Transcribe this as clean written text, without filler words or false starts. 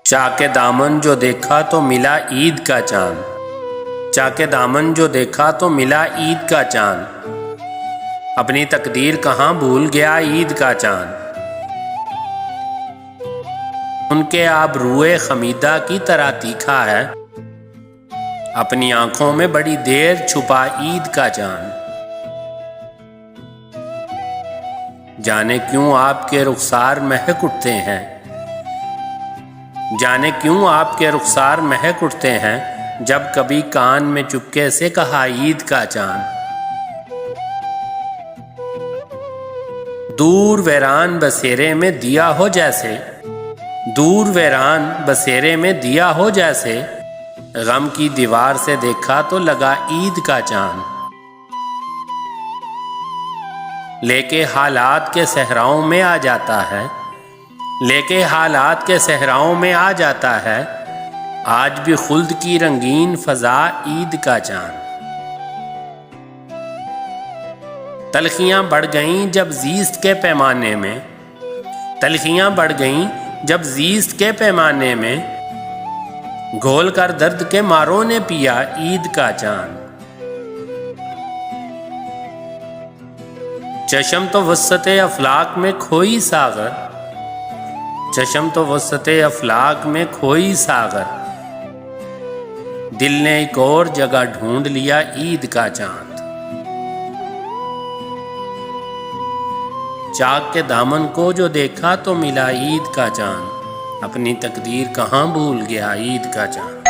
چاک دامن جو دیکھا تو ملا عید کا چاند، چاک دامن جو دیکھا تو ملا عید کا چاند، اپنی تقدیر کہاں بھول گیا عید کا چاند۔ ان کے آبروئے خمیدہ کی طرح تیکھا ہے، اپنی آنکھوں میں بڑی دیر چھپا عید کا چاند۔ جانے کیوں آپ کے رخسار مہک اٹھتے ہیں، جانے کیوں آپ کے رخسار مہک اٹھتے ہیں، جب کبھی کان میں چپکے سے کہا عید کا چاند۔ دور ویران بسیرے میں دیا ہو جیسے، دور ویران بسیرے میں دیا ہو جیسے، غم کی دیوار سے دیکھا تو لگا عید کا چاند۔ لے کے حالات کے صحراؤں میں آ جاتا ہے، لے کے حالات کے صحراؤں میں آ جاتا ہے، آج بھی خلد کی رنگین فضا عید کا چاند۔ تلخیاں بڑھ گئیں جب زیست کے پیمانے میں، تلخیاں بڑھ گئیں جب زیست کے پیمانے میں، گھول کر درد کے ماروں نے پیا عید کا چاند۔ چشم تو وسط افلاک میں کھوئی ساغر، چشم تو وسط افلاک میں کھوئی ساغر، دل نے ایک اور جگہ ڈھونڈ لیا عید کا چاند۔ چاک کے دامن کو جو دیکھا تو ملا عید کا چاند، اپنی تقدیر کہاں بھول گیا عید کا چاند۔